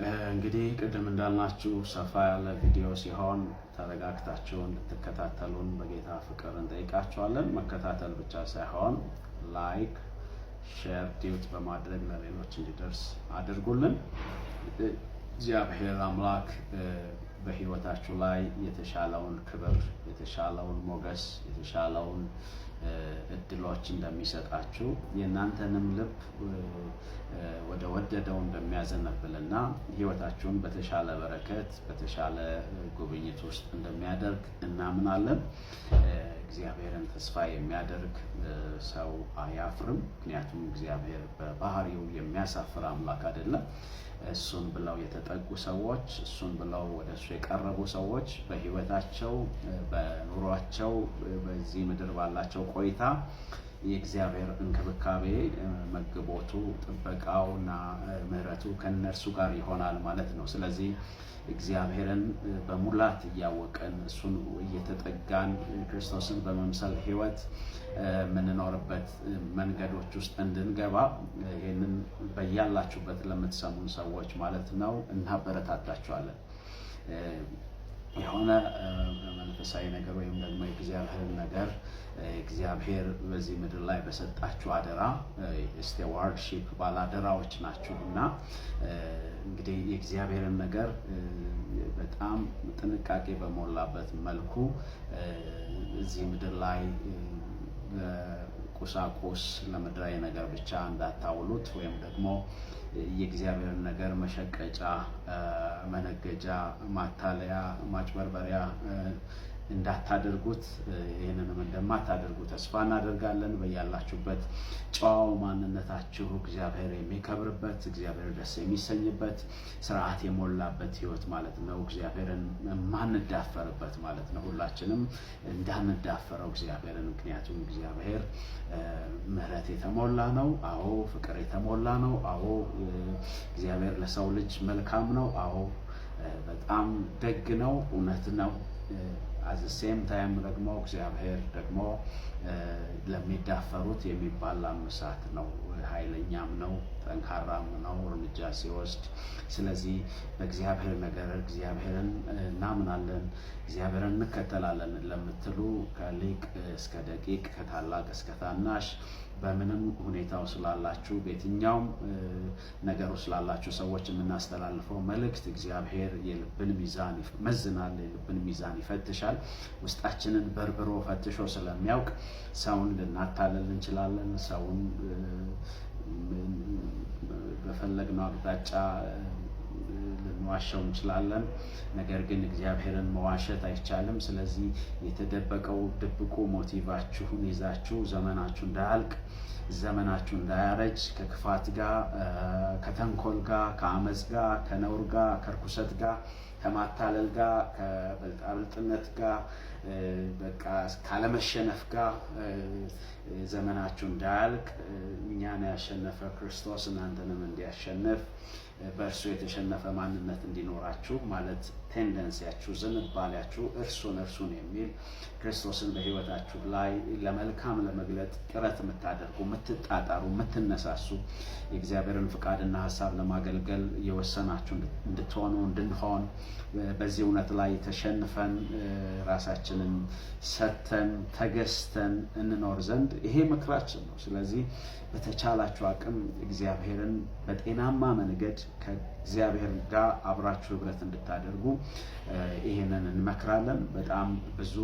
እንግዲህ ቅድም እንዳልናችሁ ሰፋ ያለ ቪዲዮ ሲሆን ተረጋግታችሁ እንድትከታተሉን በጌታ ፍቅር እንጠይቃችኋለን። መከታተል ብቻ ሳይሆን ላይክ፣ ሼር፣ ዲዩት በማድረግ ለሌሎች እንዲደርስ አድርጉልን። እግዚአብሔር አምላክ በህይወታችሁ ላይ የተሻለውን ክብር፣ የተሻለውን ሞገስ፣ የተሻለውን እድሎች እንደሚሰጣችሁ የእናንተንም ልብ ወደ ወደደው እንደሚያዘነብልና ህይወታችሁን በተሻለ በረከት በተሻለ ጉብኝት ውስጥ እንደሚያደርግ እናምናለን። እግዚአብሔርን ተስፋ የሚያደርግ ሰው አያፍርም። ምክንያቱም እግዚአብሔር በባህሪው የሚያሳፍር አምላክ አይደለም። እሱን ብለው የተጠጉ ሰዎች፣ እሱን ብለው ወደ እሱ የቀረቡ ሰዎች በህይወታቸው በኑሯቸው በዚህ ምድር ባላቸው ቆይታ የእግዚአብሔር እንክብካቤ መግቦቱ ጥበቃውና ምሕረቱ ከነርሱ ጋር ይሆናል ማለት ነው። ስለዚህ እግዚአብሔርን በሙላት እያወቀን እሱን እየተጠጋን ክርስቶስን በመምሰል ህይወት የምንኖርበት መንገዶች ውስጥ እንድንገባ ይህንን በያላችሁበት ለምትሰሙን ሰዎች ማለት ነው እናበረታታችኋለን። የሆነ መንፈሳዊ ነገር ወይም ደግሞ የእግዚአብሔርን ነገር እግዚአብሔር በዚህ ምድር ላይ በሰጣችሁ አደራ ስቴዋርድሺፕ ባላደራዎች ናችሁ እና እንግዲህ የእግዚአብሔርን ነገር በጣም ጥንቃቄ በሞላበት መልኩ እዚህ ምድር ላይ ቁሳቁስ ለምድራዊ ነገር ብቻ እንዳታውሉት ወይም ደግሞ የእግዚአብሔርን ነገር መሸቀጫ፣ መነገጃ፣ ማታለያ፣ ማጭበርበሪያ እንዳታደርጉት ይህንንም እንደማታደርጉ ተስፋ እናደርጋለን። በያላችሁበት ጨዋው ማንነታችሁ እግዚአብሔር የሚከብርበት እግዚአብሔር ደስ የሚሰኝበት ስርዓት የሞላበት ህይወት ማለት ነው። እግዚአብሔርን ማንዳፈርበት ማለት ነው። ሁላችንም እንዳንዳፈረው እግዚአብሔርን። ምክንያቱም እግዚአብሔር ምሕረት የተሞላ ነው። አዎ ፍቅር የተሞላ ነው። አዎ እግዚአብሔር ለሰው ልጅ መልካም ነው። አዎ በጣም ደግ ነው። እውነት ነው። አት ዘ ሴም ታይም ደግሞ እግዚአብሔር ደግሞ ለሚዳፈሩት የሚባላ እሳት ነው። ኃይለኛም ነው፣ ጠንካራም ነው እርምጃ ሲወስድ። ስለዚህ በእግዚአብሔር ነገር እግዚአብሔርን እናምናለን፣ እግዚአብሔርን እንከተላለን ለምትሉ ከሊቅ እስከ ደቂቅ ከታላቅ እስከ ታናሽ በምንም ሁኔታው ስላላችሁ በየትኛውም ነገሩ ስላላችሁ ሰዎች የምናስተላልፈው መልእክት እግዚአብሔር የልብን ሚዛን ይመዝናል፣ የልብን ሚዛን ይፈትሻል። ውስጣችንን በርብሮ ፈትሾ ስለሚያውቅ ሰውን ልናታለል እንችላለን፣ ሰውን በፈለግነው አቅጣጫ ልንዋሸው እንችላለን። ነገር ግን እግዚአብሔርን መዋሸት አይቻልም። ስለዚህ የተደበቀው ድብቁ ሞቲቫችሁን ይዛችሁ ዘመናችሁ እንዳያልቅ፣ ዘመናችሁ እንዳያረጅ ከክፋት ጋር፣ ከተንኮል ጋር፣ ከአመፅ ጋር፣ ከነውር ጋር፣ ከርኩሰት ጋር፣ ከማታለል ጋር፣ ከብልጣብልጥነት ጋር፣ በቃ ካለመሸነፍ ጋር ዘመናችሁ እንዳያልቅ እኛን ያሸነፈ ክርስቶስ እናንተንም እንዲያሸንፍ በእርሱ የተሸነፈ ማንነት እንዲኖራችሁ ማለት ቴንደንሲያችሁ፣ ዝንባሌያችሁ እርሱን የሚል ክርስቶስን በህይወታችሁ ላይ ለመልካም ለመግለጥ ጥረት የምታደርጉ፣ የምትጣጣሩ፣ የምትነሳሱ የእግዚአብሔርን ፍቃድና ሀሳብ ለማገልገል የወሰናችሁ እንድትሆኑ እንድንሆን በዚህ እውነት ላይ ተሸንፈን ራሳችንን ሰተን ተገዝተን እንኖር ዘንድ ይሄ ምክራችን ነው። ስለዚህ በተቻላችሁ አቅም እግዚአብሔርን በጤናማ መንገድ ከእግዚአብሔር ጋር አብራችሁ ህብረት እንድታደርጉ ይሄንን እንመክራለን። በጣም ብዙ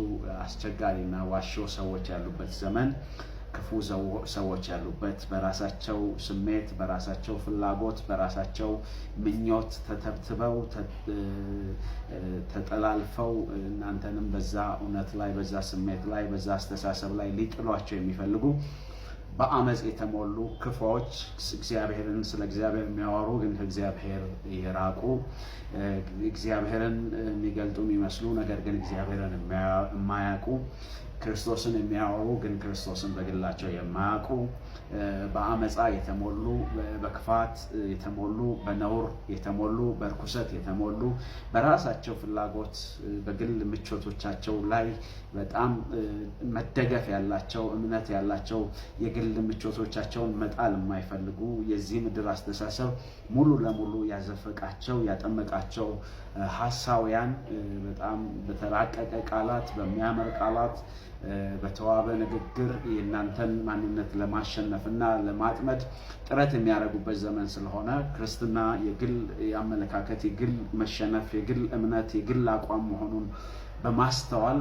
አስቸጋሪና ዋሾ ሰዎች ያሉበት ዘመን፣ ክፉ ሰዎች ያሉበት፣ በራሳቸው ስሜት፣ በራሳቸው ፍላጎት፣ በራሳቸው ምኞት ተተብትበው ተጠላልፈው እናንተንም በዛ እውነት ላይ በዛ ስሜት ላይ በዛ አስተሳሰብ ላይ ሊጥሏቸው የሚፈልጉ በአመፅ የተሞሉ ክፉዎች፣ እግዚአብሔርን ስለ እግዚአብሔር የሚያወሩ ግን ከእግዚአብሔር የራቁ፣ እግዚአብሔርን የሚገልጡ የሚመስሉ ነገር ግን እግዚአብሔርን የማያውቁ ክርስቶስን የሚያወሩ ግን ክርስቶስን በግላቸው የማያውቁ በአመፃ የተሞሉ በክፋት የተሞሉ በነውር የተሞሉ በርኩሰት የተሞሉ በራሳቸው ፍላጎት በግል ምቾቶቻቸው ላይ በጣም መደገፍ ያላቸው እምነት ያላቸው የግል ምቾቶቻቸውን መጣል የማይፈልጉ የዚህ ምድር አስተሳሰብ ሙሉ ለሙሉ ያዘፈቃቸው ያጠመቃቸው ሐሳውያን በጣም በተራቀቀ ቃላት በሚያምር ቃላት በተዋበ ንግግር የእናንተን ማንነት ለማሸነፍና ለማጥመድ ጥረት የሚያደርጉበት ዘመን ስለሆነ ክርስትና የግል አመለካከት የግል መሸነፍ የግል እምነት የግል አቋም መሆኑን በማስተዋል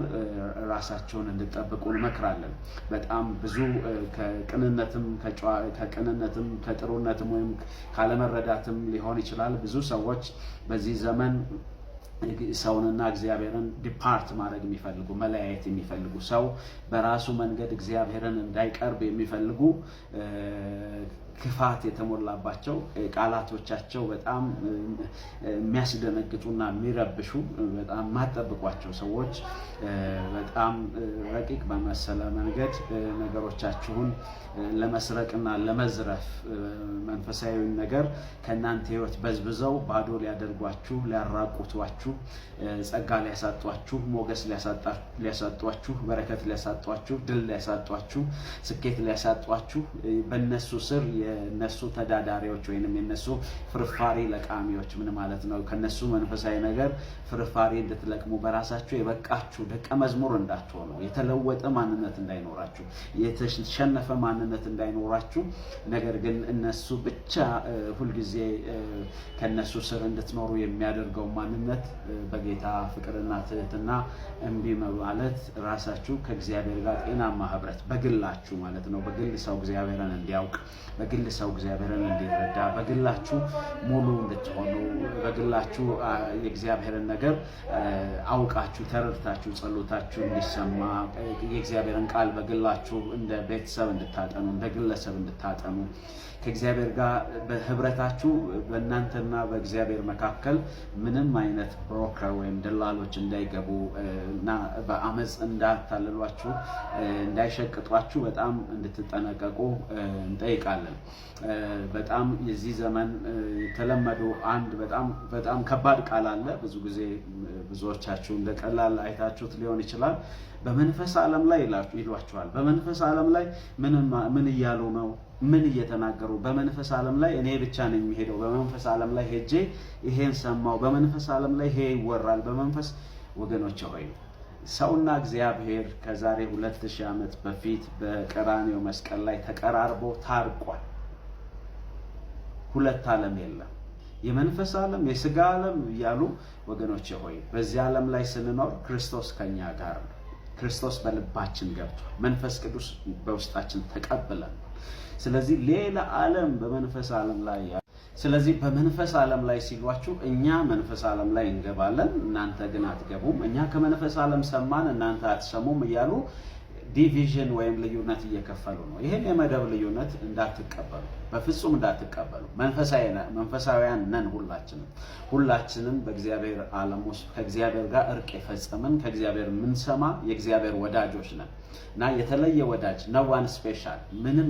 ራሳቸውን እንድጠብቁ እንመክራለን። በጣም ብዙ ከቅንነትም ከጥሩነትም ወይም ካለመረዳትም ሊሆን ይችላል ብዙ ሰዎች በዚህ ዘመን ሰውንና እግዚአብሔርን ዲፓርት ማድረግ የሚፈልጉ መለያየት የሚፈልጉ ሰው በራሱ መንገድ እግዚአብሔርን እንዳይቀርብ የሚፈልጉ ክፋት የተሞላባቸው ቃላቶቻቸው በጣም የሚያስደነግጡና የሚረብሹ በጣም ማጠብቋቸው ሰዎች በጣም ረቂቅ በመሰለ መንገድ ነገሮቻችሁን ለመስረቅና ለመዝረፍ መንፈሳዊ ነገር ከእናንተ ሕይወት በዝብዘው ባዶ ሊያደርጓችሁ ሊያራቁቷችሁ ጸጋ ሊያሳጧችሁ ሞገስ ሊያሳጧችሁ በረከት ሊያሳጧችሁ ድል ሊያሳጧችሁ ስኬት ሊያሳጧችሁ በእነሱ ስር የነሱ ተዳዳሪዎች ወይንም የነሱ ፍርፋሪ ለቃሚዎች ምን ማለት ነው ከነሱ መንፈሳዊ ነገር ፍርፋሪ እንድትለቅሙ በራሳችሁ የበቃችሁ ደቀ መዝሙር እንዳትሆኑ የተለወጠ ማንነት እንዳይኖራችሁ የተሸነፈ ማንነት እንዳይኖራችሁ ነገር ግን እነሱ ብቻ ሁሉ ጊዜ ከነሱ ስር እንድትኖሩ የሚያደርገው ማንነት በጌታ ፍቅርና ትህትና እንቢ ማለት ራሳችሁ ከእግዚአብሔር ጋር ጤናማ ህብረት በግላችሁ ማለት ነው በግል ሰው እግዚአብሔርን እንዲያውቅ በግል ሰው እግዚአብሔርን እንዲረዳ በግላችሁ ሙሉ እንድትሆኑ በግላችሁ የእግዚአብሔርን ነገር አውቃችሁ ተረድታችሁ ጸሎታችሁ እንዲሰማ የእግዚአብሔርን ቃል በግላችሁ እንደ ቤተሰብ እንድታጠኑ እንደ ግለሰብ እንድታጠኑ ከእግዚአብሔር ጋር በህብረታችሁ በእናንተና በእግዚአብሔር መካከል ምንም አይነት ብሮከር ወይም ደላሎች እንዳይገቡ እና በአመጽ እንዳታለሏችሁ እንዳይሸቅጧችሁ በጣም እንድትጠነቀቁ እንጠይቃለን። በጣም የዚህ ዘመን የተለመዱ አንድ በጣም ከባድ ቃል አለ። ብዙ ጊዜ ብዙዎቻችሁ እንደቀላል አይታችሁት ሊሆን ይችላል። በመንፈስ ዓለም ላይ ይሏችኋል። በመንፈስ ዓለም ላይ ምን እያሉ ነው? ምን እየተናገሩ? በመንፈስ ዓለም ላይ እኔ ብቻ ነኝ የሚሄደው። በመንፈስ ዓለም ላይ ሄጄ ይሄን ሰማው። በመንፈስ ዓለም ላይ ይሄ ይወራል። በመንፈስ ወገኖች ሆይ ሰውና እግዚአብሔር ከዛሬ 2000 ዓመት በፊት በቀራንዮ መስቀል ላይ ተቀራርቦ ታርቋል። ሁለት ዓለም የለም። የመንፈስ ዓለም የሥጋ ዓለም እያሉ ወገኖች ሆይ በዚህ ዓለም ላይ ስንኖር ክርስቶስ ከኛ ጋር ነው። ክርስቶስ በልባችን ገብቷል። መንፈስ ቅዱስ በውስጣችን ተቀበለን። ስለዚህ ሌላ ዓለም በመንፈስ ዓለም ላይ ስለዚህ በመንፈስ ዓለም ላይ ሲሏችሁ እኛ መንፈስ ዓለም ላይ እንገባለን እናንተ ግን አትገቡም፣ እኛ ከመንፈስ ዓለም ሰማን እናንተ አትሰሙም እያሉ ዲቪዥን ወይም ልዩነት እየከፈሉ ነው። ይሄን የመደብ ልዩነት እንዳትቀበሉ፣ በፍጹም እንዳትቀበሉ። መንፈሳውያን ነን ሁላችንም በእግዚአብሔር ዓለም ውስጥ ከእግዚአብሔር ጋር እርቅ የፈጸምን ከእግዚአብሔር ምንሰማ የእግዚአብሔር ወዳጆች ነን እና የተለየ ወዳጅ ነው ዋን ስፔሻል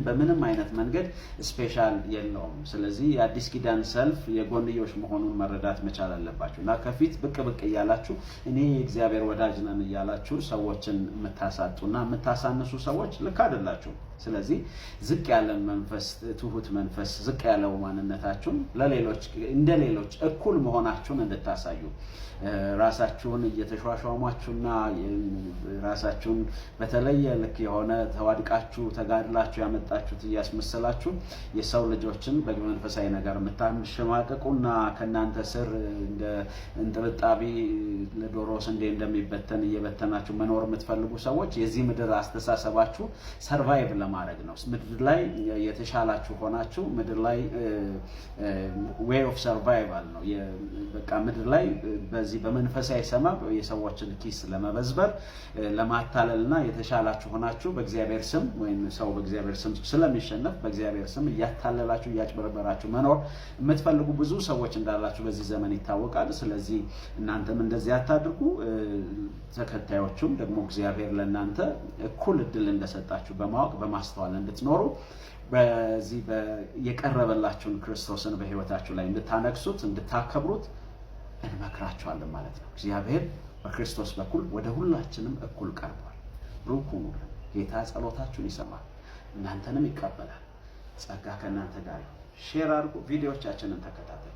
በምንም አይነት መንገድ ስፔሻል የለውም። ስለዚህ የአዲስ ኪዳን ሰልፍ የጎንዮሽ መሆኑን መረዳት መቻል አለባችሁ እና ከፊት ብቅ እያላችሁ እኔ የእግዚአብሔር ወዳጅ ነን እያላችሁ ሰዎችን የምታሳጡና የምታሳንሱ ሰዎች ልክ አይደላችሁም። ስለዚህ ዝቅ ያለ መንፈስ ትሁት መንፈስ ዝቅ ያለው ማንነታችሁን እንደሌሎች እኩል መሆናችሁን እንድታሳዩ ራሳችሁን እየተሿሿሟችሁና ራሳችሁን በተለየ ልክ የሆነ ተዋድቃችሁ ተጋድላችሁ ያመጣችሁት እያስመሰላችሁ የሰው ልጆችን በመንፈሳዊ ነገር የምታሸማቅቁና ከናንተ ስር እንደ እንጥብጣቢ ለዶሮ ስንዴ እንደሚበተን እየበተናችሁ መኖር የምትፈልጉ ሰዎች የዚህ ምድር አስተሳሰባችሁ ሰርቫይቭ ለማድረግ ነው። ምድር ላይ የተሻላችሁ ሆናችሁ ምድር ላይ ዌይ ኦፍ ሰርቫይቫል ነው በቃ ምድር ላይ በዚህ በመንፈሳዊ ሰማይ የሰዎችን ኪስ ለመበዝበር ለማታለልና የተሻላችሁ ሆናችሁ በእግዚአብሔር ስም ወይም ሰው በእግዚአብሔር ስም ስለሚሸነፍ በእግዚአብሔር ስም እያታለላችሁ እያጭበረበራችሁ መኖር የምትፈልጉ ብዙ ሰዎች እንዳላችሁ በዚህ ዘመን ይታወቃል። ስለዚህ እናንተም እንደዚህ አታድርጉ። ተከታዮቹም ደግሞ እግዚአብሔር ለእናንተ እኩል እድል እንደሰጣችሁ በማወቅ በማስተዋል እንድትኖሩ በዚህ የቀረበላችሁን ክርስቶስን በህይወታችሁ ላይ እንድታነግሱት እንድታከብሩት እንመክራችኋለን ማለት ነው። እግዚአብሔር በክርስቶስ በኩል ወደ ሁላችንም እኩል ቀርቧል። ብሩክ ሁኑ። ጌታ ጸሎታችሁን ይሰማል፣ እናንተንም ይቀበላል። ጸጋ ከእናንተ ጋር ይሁን። ሼር አድርጉ፣ ቪዲዮዎቻችንን ተከታተሉ።